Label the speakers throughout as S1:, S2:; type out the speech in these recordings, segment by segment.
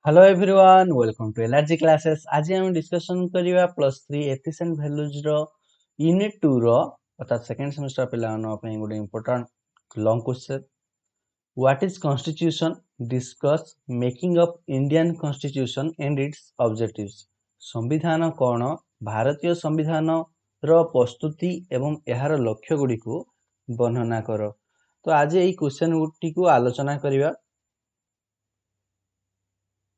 S1: Hello everyone welcome to energy classes. आज हम discussion करिया +3 एथिक्स एंड वैल्यूज रो यूनिट 2 रो अर्थात सेकंड सेमेस्टर पिला नो पे good important long question. What is constitution? Discuss making up Indian constitution and its objectives. संविधान कौन? भारतीय संविधान रो प्रस्तुति एवं एहार लक्ष्य गुडी को वर्णना करो। तो आज এই क्वेश्चन गुडी को आलोचना करिया।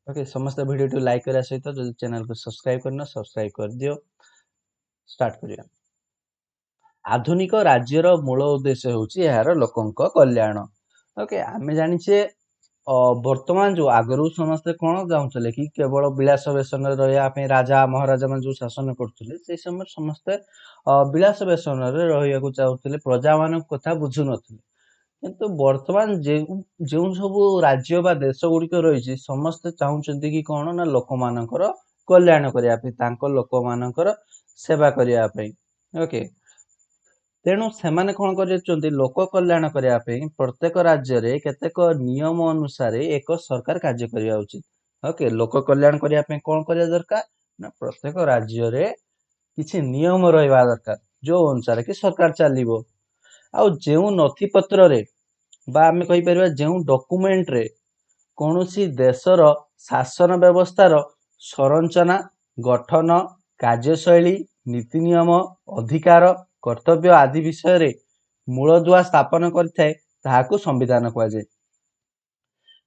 S1: ओके समस्त वीडियो लाइक करने सहित जो चैनल को सब्सक्राइब करना सब्सक्राइब कर दियो। स्टार्ट करिया। आधुनिक राज्यर मूल उद्देश्य होची यार लोकंक कल्याण। ओके आमे जानिछे वर्तमान जो आगरू समस्ते कोन जाउछले कि केवल विलास वेशन रहया पे राजा महाराजा मन जो शासन करथुले से समय समस्ते विलास वेशन रे रहया को चाहुतले, प्रजा मानक कथा बुझु नथुले। किंतु वर्तमान जो सब राज्य बा देश गुड़िक रही समस्ते चाहते कि कौन ना लोक मानकर कल्याण करने लोक मानकर सेवा करने। ओके तेणु से कौन कर लोक कल्याण करने प्रत्येक राज्य रे केतेक नियम अनुसार एक सरकार कार्य करने उचित। ओके लोक कल्याण करने कौन करने दरकार ना प्रत्येक राज्य रे किसी नियम रहा दरकार जो अनुसार कि सरकार चलो आ जो नथिपत्र रे बा आमे कहि परिबा जेउ डॉक्यूमेंट रे कोनोसी देशर शासन व्यवस्थार संरचना गठन कार्यशैली नीति नियम अधिकार कर्तव्य आदि विषय रे मूलदुआ स्थापन करथाय ताहाकू संविधान कहा जाय।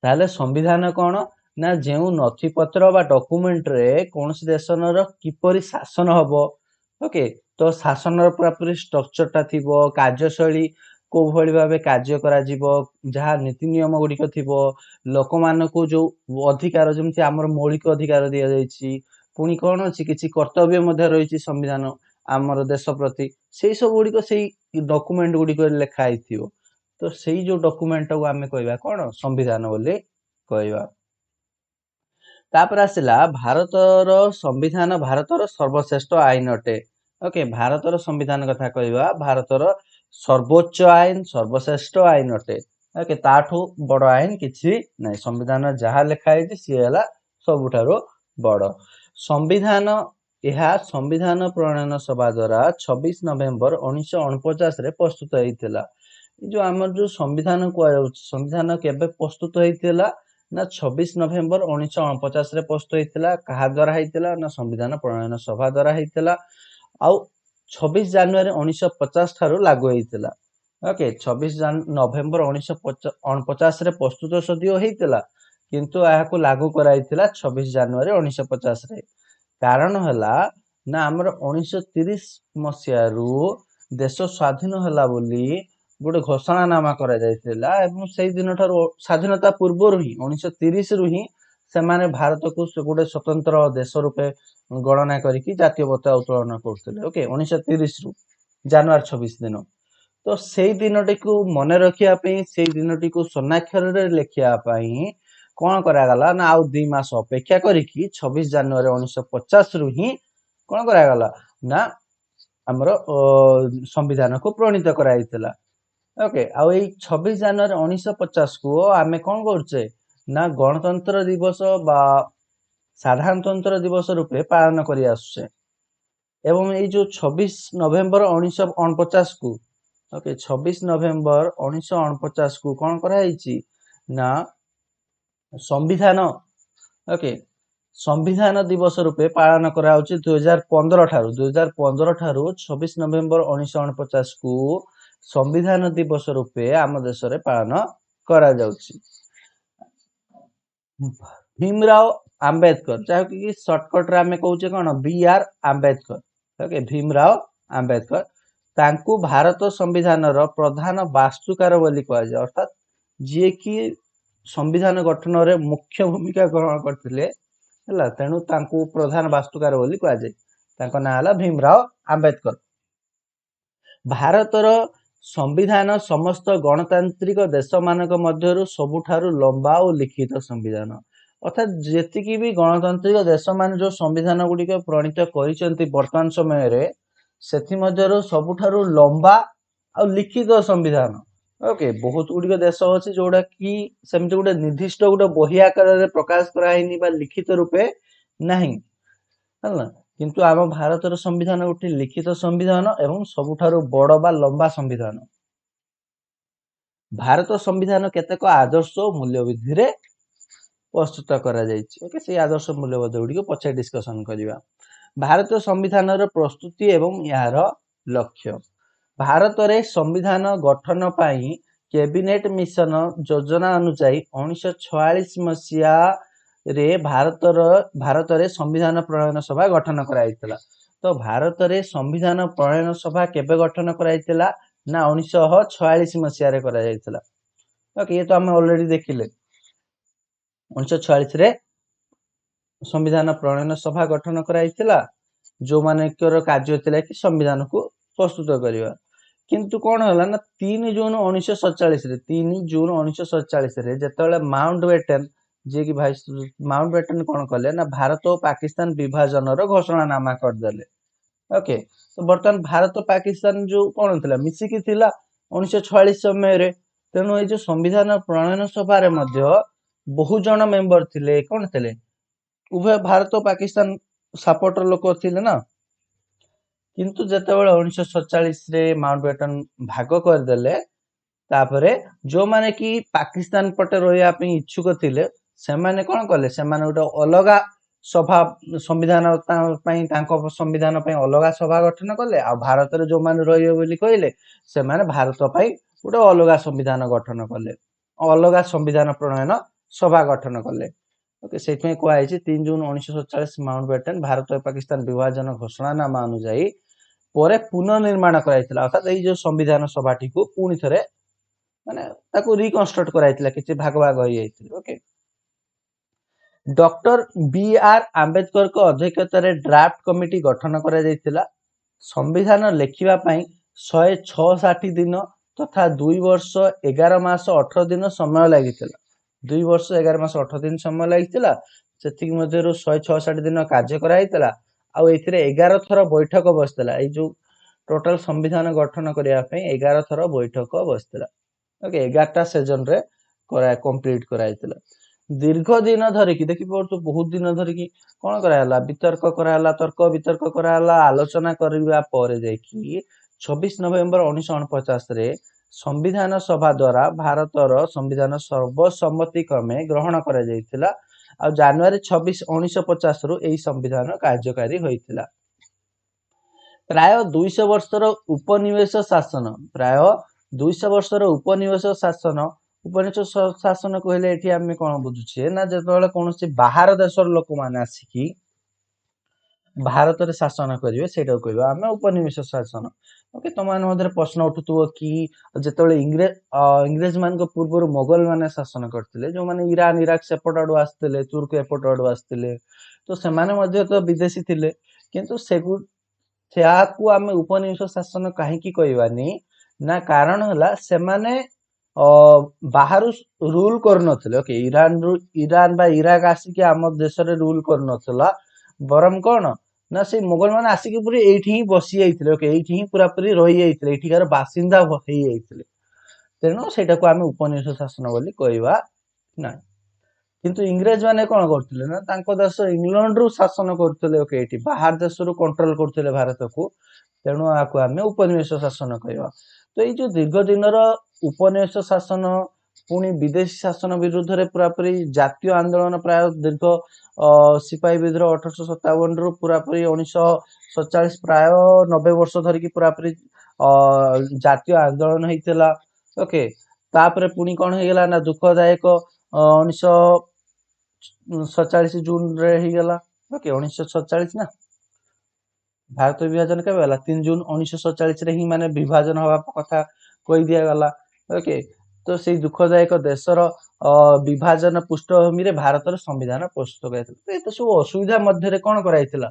S1: ताहले संविधान कौन ना जेउ नथिपत्र बा डॉक्यूमेंट रे कोनोसी देशर किपरि शासन हबो। ओके तो शासन पूरापूरी स्ट्रक्चरटा थिबो, कार्यशैली को भली भाबे कार्य करा जीवो, जहाँ नीति नियम गुड़िक थिबो, लोक मानकू जो अधिकार जमती आमर मौलिक अधिकार दिया जायछि, पुणी कौन अछि किछि कर्तव्य मध्ये रहिछि संविधान आमर देश प्रति सेही सब गुड़िक सेही डॉक्यूमेंट गुड़िक लेखा आइथिबो। तो सेही जो डॉक्यूमेंट को आमे कहबा कौन संविधान बोली कहबा। तापर आसिला भारतर संविधान भारतर सर्वश्रेष्ठ आईन अटे। ओके भारतर संविधान कथा कहबा भारतर सर्वोच्च आईन सर्वश्रेष्ठ आईन अटे। ओके ताठू बड़ आईन किछि नै, संविधान जहाँ लिखाई सी है सबुठारु बड़ संविधान। यह संविधान प्रणयन सभा द्वारा 26 नवेम्बर 1949 रे प्रस्तुत होइतिला। जो आमर जो संविधान कह संविधान केबे प्रस्तुत होइतिला ना 26 नवेम्बर 1949 रे प्रस्तुत होइतिला। कहा द्वारा होइतिला ना संविधान प्रणयन सभा द्वारा होइतिला। आउ 26 जनवरी 1950 ठारू लागू होइतिला। ओके 26 नवेम्बर 1949 रे प्रस्तुत सदियो होइतिला किंतु याकू लागू कराइतिला 26 जनवरी 1950 रे। कारण हला ना हमर 1930 मसिया रु देश स्वाधीन हला बोली गोटे घोषणानामा करा जाइतिला एवं सेही दिन ठारू स्वाधीनता पूर्व ही 1930 रु ही सेमाने भारत को गोटे स्वतंत्र देश रूपे गणना करिकी जातीय पताका उत्तोलन करथिले। ओके 1930 रु जनवरी 26 दिन। तो सेही दिनटी को मने रखिया पई सेही दिनटी को स्वर्णाक्षर रे लेखिया पई कोन करा गला ना आउ 2 मास अपेक्षा करिकी 26 जनवरी 1950 रु ही कोन करा गला ना हमर संविधान को प्रणीत कराइतिला। ओके आउ ए 26 जनवरी 1950 को आमे कोन करछे ना गणतंत्र दिवस बा साधारणतंत्र दिवस रूपे पालन करि आसुछे। एवं ये जो 26 नवेम्बर 1949 को ओके 26 नवेम्बर 1949 को कौन कराई ना संविधान ओके संविधान दिवस रूपे पालन करा 2015 ठारू 26 नवेम्बर 1949 को संविधान दिवस रूपे आम देश रे पालन करा जाउछि। भीमराव आंबेडकर जहाँ कि शॉर्टकट रे आमे कहूचे कोन BR आंबेडकर। ओके भीमराव आंबेडकर तांकू भारत संविधान रो प्रधान वास्तुकार बोली कहा जाय, अर्थात जे कि संविधान गठन रे मुख्य भूमिका ग्रहण करथिले हला तेणु तांकू प्रधान वास्तुकार बोली कहा जाय। तांको नाम हला भीमराव आंबेडकर। भारतर संविधान समस्त गणतांत्रिक देश मानक मध्यरु सबुठारु लंबा और लिखित संविधान, अर्थात जेतिकी भी गणतांत्रिक देश मान जो संविधान गुड़िक प्रणीत करिसेंती वर्तमान समय रे सेथि मध्यरु सबुठारु लंबा और लिखित संविधान। ओके बहुत गुड़िक देश अच्छे जोटा कि सेमती गोटे निर्दिष्ट गोटे बही आकार प्रकाश कराइनी लिखित रूपे नहीं है किंतु आम भारतर संविधान गोटे लिखित संविधान एवं सबुठारु बड़ बा लंबा संविधान। भारत संविधान केतेक आदर्श और मूल्यविधि रे प्रस्तुत करा जायछि। ओके से आदर्श मूल्यबोध गुड़ी पछे डिस्कशन करिवा। भारतीय संविधान प्रस्तुति एवं यार लक्ष्य। भारत रे संविधान गठन पाई कैबिनेट मिशन योजना अनुसार 1946 मसीहा रे भारत रे संविधान प्रणयन सभा गठन कराइतिला। तो भारत रे संविधान प्रणयन सभा केबे गठन कराइतिला ना 1946 मसीहा रे करा जाइतिला। ओके ये तो हम ऑलरेडी देखिले 1946 रे संविधान प्रणयन सभा गठन कराइतिला जो मानकर कार्य थिला कि संविधान को प्रस्तुत करिवा। किंतु कौन होला ना 3 जून 1947 रे 3 जून 1947 रे जेतेबेले माउंटबेटन जे कि भाई माउंटबेटन कौन कले ना भारत और पाकिस्तान विभाजन रो घोषणानामा कर देले। ओके तो बर्तमान भारत और पाकिस्तान जो कौन थिला मिसिकी थिला 1946 समय रे तेणु ए जो संविधान प्रणयन सभा रे मध्य बहु जन मेंबर थिले कौन थिले उभय भारत और पाकिस्तान सपोर्टर लोक थिले ना। किंतु जेतेबेले 1947 रे माउंटबेटन भाग कर देले तापरे जो माने कि पाकिस्तान पटे रहिया पे इच्छुक थिले सेमाने कोन कले सेमाने गोटे अलगा सभा संविधान संविधान अलगा सभा गठन कले आ भारत रे जो माने रहिए बोली कहले सेमाने भारत गोटे अलगा संविधान गठन कले अलगा संविधान प्रणयन सभा गठन कले। ओके से कहै 3 जून 1947 माउंटबेटन भारत और पाकिस्तान विभाजन घोषणानामा अनुसार परे पुनर्निर्माण कराइतिला अर्थात ए जो संविधान सभाटी को पुणी थरे माने ताको रिकंस्ट्रक्ट कराइतिला किछि भाग भाग होई जाइतिला। Okay doctor B R Ambedkar को अध्यक्षता रे ड्राफ्ट कमिटी गठन करा जाइतिला। संविधान लेखिबा पई 166 दिन तथा 2 वर्ष 11 मास 18 दिन समय लागितिला। 2 वर्ष 11 मास 18 दिन समय लागितिला सेति मध्यरु 166 दिन कार्य कराइतिला आ एथिरे 11 थर बैठक बसतिला। ए जो टोटल संविधान गठन करिया पई 11 थर बैठक बसतिला। ओके 11टा सेजन रे कंप्लीट कराइतिला। दीर्घ दिन धरिकी देखि पड़तो बहुत दिन धरिकी कोन करायला वितर्क करायला तर्क वितर्क करायला आलोचना करबा परे देखि 26 नवेम्बर 1949 रे संविधान सभा द्वारा भारतर संविधान सर्वसम्मति क्रमे ग्रहण करा जायतिला आ जनवरी 26 1950 रु एही संविधान कार्यकारी होइतिला। प्राय 200 वर्षर उपनिवेश शासन प्राय 200 वर्षर उपनिवेश शासन उपनिवेश शासन कहले एठी आमे कोन बुझुछे ना जेतबेले कोनोसी बाहर देशर लोक माने आसिकी भारत रे शासन करिवे सेटा कहबा आमे उपनिवेश शासन। ओके तमान मधरे प्रश्न उठुतबो कि जेतबेले इंग्रेज मान को पूर्व मोगल माने शासन करथिले जो माने ईरान इराक सेपट आडू आस्थिले तुर्क एपट आडू आस्थिले तो से माने मध्य तो विदेशी थिले किंतु सेयाकू आमे उपनिवेश शासन काहेकी कहबानी ना कारण हला से माने बाहर रूल करनथिले। ओके ईरान बा इराक आसिकी आम देश रे रूल करनथला बरम कोन ना से मुगल माने आसिकी पूरी एठी ही बसी जाइथिले। ओके एठी ही पूरा पूरी रही जाइथिले एठीकार बासिंदा होई जाइथिले तेनो सेटा को आमे उपनिवेश शासन बोली कहबा ना। किंतु इंग्रेज माने कोन करथिले ना तांको देश इंग्लैंड रु शासन करथिले। ओके एठी बाहर देश रु कंट्रोल करथिले भारत को तेणु आको आमे उपनिवेश शासन कहबा। तो ये जो दीर्घ दिन उपनिवेश शासन पुणी विदेशी शासन विरुद्ध रे पूरा पूरी जातीय आंदोलन प्राय दीर्घ सिपाही विद्रोह 1857 रु पूरा पूरी 1947 प्राय 90 वर्ष धरिकी पूरा पूरी जातीय आंदोलन होइतिला। ओके तापरे पुणी कोन हेगला ना दुखदायक 1947 जून रे हेगला। ओके 1947 ना भारत विभाजन केबे होला 3 जून 1947 रे ही माने विभाजन हवा कथा कहि दिया गला। ओके तो से दुखदायक देशर विभाजन पृष्ठभूमि रे भारतर संविधान प्रस्तुत कराइतिला। तो सब असुविधा मध्य रे कोन कराइतिला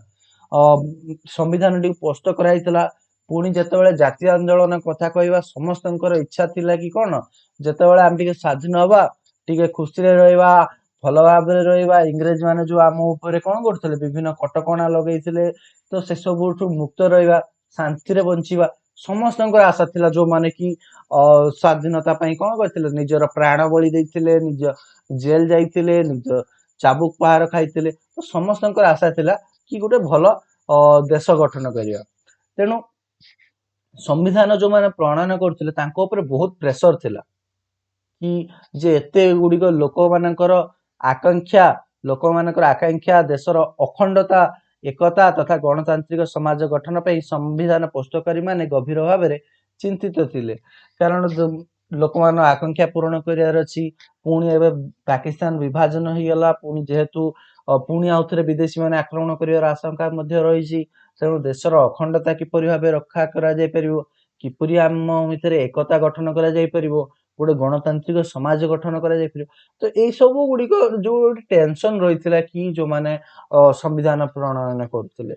S1: संविधान टी प्रस्तुत कराइतिला। पुणी जेतेबेले जातीय आंदोलन कथा कहबा समस्तनकर इच्छा थिला कि कोन जेतेबेले हम टिके स्वाधीन हवा टिके खुशी रे रहबा भल भाबरे रहबा इंग्रेज माने जो आम ऊपर कोन करथिले विभिन्न कटकणा लगैथिले तो से सबुठु मुक्त रहबा शांति रे बंचिबा ସମସ୍ତଙ୍କର ଆଶା ଥିଲା ଯୋଉମାନେ କି ସ୍ୱାଧୀନତା ପାଇଁ କଣ କରିଥିଲେ ନିଜର ପ୍ରାଣ ବଳି ଦେଇଥିଲେ ନିଜ ଜେଲ ଯାଇଥିଲେ ନିଜ ଚାବୁକ ପ୍ରହାର ଖାଇଥିଲେ ତ ସମସ୍ତଙ୍କର ଆଶା ଥିଲା କି ଗୋଟେ ଭଲ ଦେଶ ଗଠନ କରିବା ତେଣୁ संविधान जो मैंने प्रणयन करते बहुत प्रेसर थिला कि जे एते गुड़िक लोक मानकर आकांक्षा देशर अखंडता एकता तथा गणतांत्रिक समाज गठन पर संविधान प्रस्तुतकारी माने गभीर भाव में चिंतित थिले कारण लोक मान आकांक्षा पूरण करार अच्छी पुणी एवं पाकिस्तान विभाजन हो गला पुणी जेहेतु पुणी आउ थे विदेशी माने आक्रमण कर आशंका रही तेणु देशर अखंडता किपरि भाव रक्षा किपरि आम भितर एकता गठन कर गोटे गणतांत्रिक समाज गठन कर तो यही सब गुड़िक जो टेंशन रही कि जो माने संविधान प्रणयन करते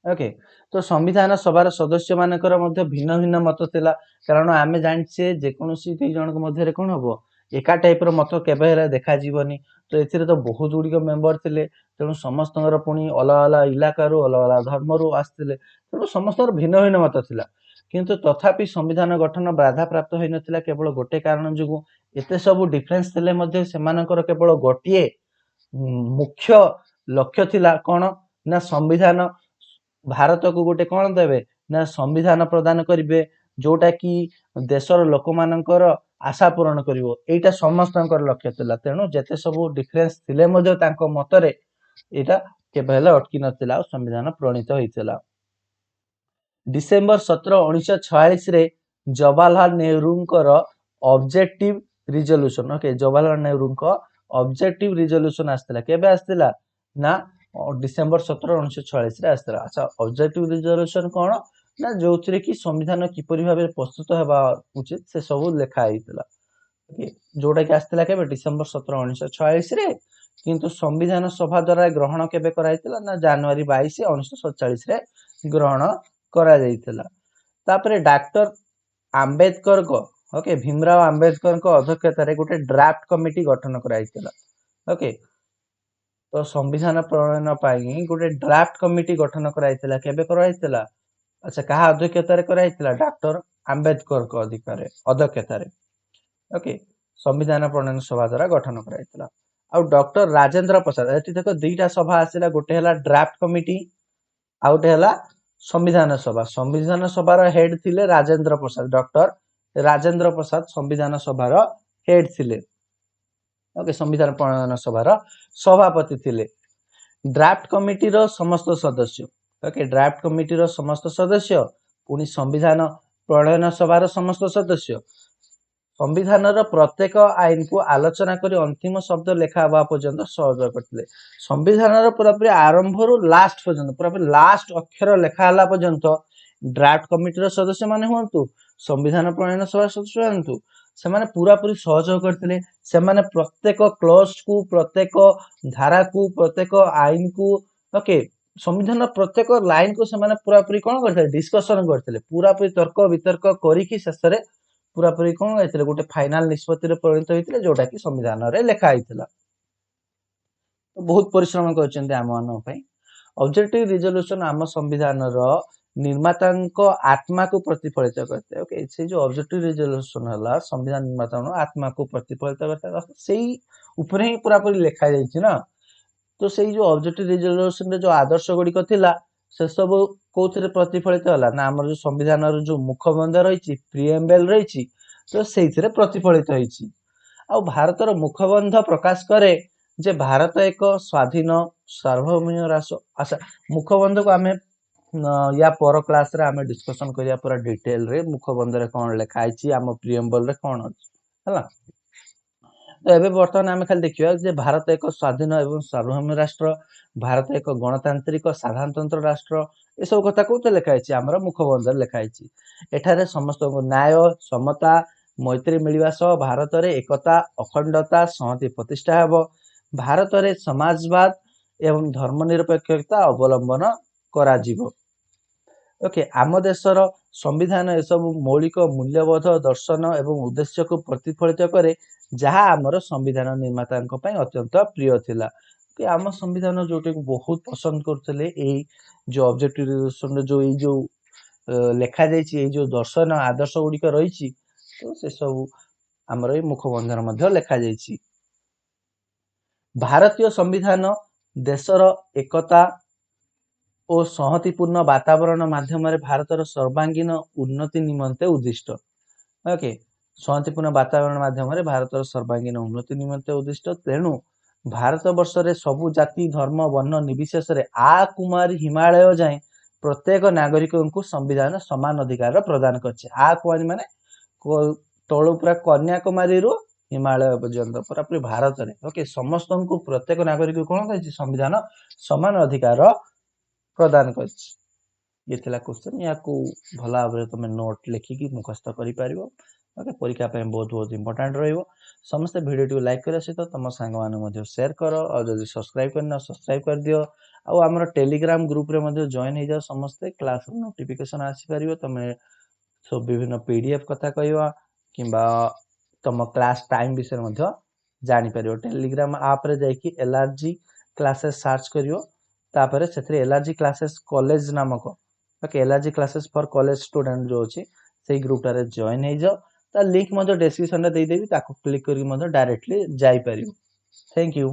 S1: ओके तो संविधान सभार सदस्य मानकर भिन्न भिन्न मत थिला कारण आम जाने जेकोसी दुई जन मध्य कौन हम एका टाइप मत केवे देखा जीवनी तो ए तो बहुत गुड़िक मेम्बर थे तेणु समस्त पुणी अलग अलग इलाकार अलग अलग धर्म आसते तेणु समस्त भिन्न भिन्न मत थिला किंतु तथापि संविधान गठन बाधा प्राप्त हो नाला केवल गोटे कारण जो एत सब डिफरेन्स थे सेमानकर केवल गोटे मुख्य लक्ष्य थिला कौन ना संविधान भारत को गोटे कौन देवे ना संविधान प्रदान करेंगे जोटा कि देशर लोक मानकर आशा पूरण करिवो एटा समस्त लक्ष्य थिला तेणु जेते सब डिफरेन्स थिले मतरे एटा केबे हेले अटकी नथिला संविधान प्रणीत होइथिला डिसेंबर 17 1946 रे जवाहरलाल नेहरूंकर ऑब्जेक्टिव रिजोल्यूशन ओके जवाहरलाल नेहरूंकर ऑब्जेक्टिव रिजोल्यूशन आस्थिला केबे आस्थिला ना डिसेंबर 17 1946 रे आस्थिला अच्छा ऑब्जेक्टिव रिजोल्यूशन कोन ना जो कि संविधान किपरि भाबे प्रस्तुत हेबा उचित से सब लिखा होइतिला जोटा कि आस्थिला केबे डिसेंबर 17 1946 रे किंतु संविधान सभा द्वारा ग्रहण केबे कराइतिला ना जनवरी 22 1947 रे ग्रहण करा जाइतिला तापरे डॉक्टर आंबेडकर को ओके भीमराव आंबेडकर को अध्यक्षता रे गोटे ड्राफ्ट कमिटी गठन कराइतिला ओके तो संविधान प्रणयन पाई गोटे ड्राफ्ट कमिटी गठन कराइतिला केबे कराइतिला अच्छा कहा अध्यक्षता रे कराइतिला डॉक्टर आंबेडकर को अधिकार अध्यक्षता रे ओके संविधान प्रणयन सभा द्वारा गठन कराइतिला आ डॉक्टर राजेंद्र प्रसाद एठी देखो दुईटा सभा आसिला गोटे हला ड्राफ्ट कमिटी आ गोटे हला संविधान सभार हेड थिले राजेंद्र प्रसाद डॉक्टर राजेंद्र प्रसाद संविधान सभार हेड थिले ओके संविधान प्रणयन सभार सभापति थिले ड्राफ्ट कमिटी रो समस्त सदस्य ओके ड्राफ्ट कमिटी रो समस्त सदस्य पुनी संविधान प्रणयन सभार समस्त सदस्य संविधान प्रत्येक आईन को आलोचना करी अंतिम शब्द लेखा हवा पर्यंत सहयोग करते संविधान पूरापूरी आरंभ रु लास्ट पर्यंत पूरापूरी लास्ट अक्षर लेखा हला पर्यंत ड्राफ्ट कमिटी सदस्य माने हुंतु संविधान प्रणयन सभा सदस्य हुंतु से माने पूरापूरी सहयोग करते से माने प्रत्येक क्लॉज को प्रत्येक धारा को प्रत्येक आईन को ओके संविधान प्रत्येक लाइन को से माने पूरापूरी कौन करते डिस्कशन करते पूरापूरी तर्क वितर्क करिकी शेष रे पूरापूरी कौन होइतिले गोटे फाइनल निष्पत्ति परिणत होइतिले जोटा कि संविधान रे लेखा होइतिला तो बहुत परिश्रम करछन्ते आम मान पई ऑब्जेक्टिव रिजोल्यूशन आम संविधान रो निर्माता आत्मा को प्रतिफलित करते ओके से जो ऑब्जेक्टिव रिजोल्यूशन हला संविधान निर्माता आत्मा को प्रतिफलित करता सेही ऊपर ही पूरापूरी लेखा जाइछि ना तो सेही जो ऑब्जेक्टिव रिजोल्यूशन रे जो आदर्श गुडी थिला से सब कोथरे प्रतिफलित होला ना हमर जो संविधान रो जो मुखबंध रही प्रिएम्बल रही तो सेइथिरे प्रतिफलित होइछि आ भारत रो मुखबंध प्रकाश करे जे भारत एक स्वाधीन सार्वभौम राष्ट्र अच्छा मुखबंध को आमे या पर क्लास रे आमे डिस्कशन करिया पूरा डिटेल रे मुखबंध रे कोन लेखा आइछि आम प्रिएम्बल रे कोन अछि हला तो एबे वर्तमान आमे खाली देखियो जे भारत एक स्वाधीन एवं सार्वभौम राष्ट्र भारत एक गणतांत्रिक साधारणतंत्र राष्ट्र ए सब कथा कोते लेखा आइछि हमर मुखबंध रे लेखा आइछि एठारे समस्त न्याय समता मैत्री मिलिवा सह भारत रे एकता अखंडता संहति प्रतिष्ठा हेबो भारत रे समाजवाद एवं धर्मनिरपेक्षता अवलंबन करा जीवो ओके आम देशर संविधान ए सब मौलिक मूल्यबोध दर्शन एवं उद्देश्य को प्रतिफलित करे जहाँ आमर संविधान निर्माता अत्यंत प्रिय थिला कि आम संविधान जोटे बहुत पसंद करते जो ऑब्जेक्टिव जो ଲେଖା ଯାଇଛି ଏଇ ଯୋଉ ଦର୍ଶନ ଆଦର୍ଶ ଗୁଡିକ ରହିଛି ତ ସେ ସବୁ ଆମର ଏଇ ମୁଖବନ୍ଧରେ ମଧ୍ୟ ଲେଖା ଯାଇଛି। ଭାରତୀୟ ସମ୍ବିଧାନ ଦେଶର ଏକତା ଓ ସଂହତିପୂର୍ଣ୍ଣ ବାତାବରଣ ମାଧ୍ୟମରେ ଭାରତର ସର୍ବାଙ୍ଗୀନ ଉନ୍ନତି ନିମନ୍ତେ ଉଦ୍ଦିଷ୍ଟ। ଓକେ, ସଂହତିପୂର୍ଣ୍ଣ ବାତାବରଣ ମାଧ୍ୟମରେ ଭାରତର ସର୍ବାଙ୍ଗୀନ ଉନ୍ନତି ନିମନ୍ତେ ଉଦ୍ଦିଷ୍ଟ। ତେଣୁ ଭାରତ ବର୍ଷରେ ସବୁ ଜାତି ଧର୍ମ ବର୍ଣ୍ଣ ନିର୍ବିଶେଷରେ କୁମାରୀ ହିମାଳୟ ଯାଏଁ ପ୍ରତ୍ୟେକ ନାଗରିକଙ୍କୁ ସମ୍ବିଧାନ ସମାନ ଅଧିକାର ପ୍ରଦାନ କରିଛି। କୁମାରୀ ମାନେ ତଳୁ ପୁରା କନ୍ୟାକୁମାରୀରୁ ହିମାଳୟ ପର୍ଯ୍ୟନ୍ତ ପୁରାପୁରି ଭାରତରେ ଓକେ ସମସ୍ତଙ୍କୁ ପ୍ରତ୍ୟେକ ନାଗରିକ କଣ କହିଛି ସମ୍ବିଧାନ ସମାନ ଅଧିକାର ପ୍ରଦାନ କରିଛି। ଇଏ ଥିଲା କ୍ୱେଶ୍ଚନ। ୟାକୁ ଭଲ ଭାବରେ ତମେ ନୋଟ୍ ଲେଖିକି ମୁଖସ୍ଥ କରିପାରିବ। ଓକେ, ପରୀକ୍ଷା ପାଇଁ ବହୁତ ବହୁତ ଇମ୍ପୋର୍ଟାଣ୍ଟ ରହିବ। ସମସ୍ତେ ଭିଡ଼ିଓଟିକୁ ଲାଇକ୍ କରିବା ସହିତ ତମ ସାଙ୍ଗମାନଙ୍କୁ ମଧ୍ୟ ସେୟାର କର। ଆଉ ଯଦି ସବସ୍କ୍ରାଇବ୍ କରିନ ସବସ୍କ୍ରାଇବ୍ କରିଦିଅ। ଆଉ ଆମର ଟେଲିଗ୍ରାମ ଗ୍ରୁପରେ ମଧ୍ୟ ଜଏନ୍ ହେଇଯାଅ। ସମସ୍ତେ କ୍ଲାସର ନୋଟିଫିକେସନ ଆସିପାରିବ। ତମେ ସବୁ ବିଭିନ୍ନ PDF କଥା କହିବା କିମ୍ବା ତମ କ୍ଲାସ ଟାଇମ ବିଷୟରେ ମଧ୍ୟ ଜାଣିପାରିବ। ଟେଲିଗ୍ରାମ ଆପ୍ରେ ଯାଇକି LRG କ୍ଲାसेस ସର୍ଚ୍ଚ କରିବ। ତାପରେ ସେଥିରେ LRG କ୍ଲାसेस କଲେଜ ନାମକ LRG କ୍ଲାसेस ଫର କଲେଜ ଷ୍ଟୁଡେଣ୍ଟ ଯୋଉ ଅଛି ସେଇ ଗ୍ରୁପଟାରେ ଜଏନ୍ ହେଇଯାଅ। ତା ଲିଙ୍କ ମଧ୍ୟ ଡେସ୍କ୍ରିପସନରେ ଦେଇଦେବି, ତାକୁ କ୍ଲିକ୍ କରିକି ମଧ୍ୟ ଡାଇରେକ୍ଟଲି ଯାଇପାରିବ। Thank you.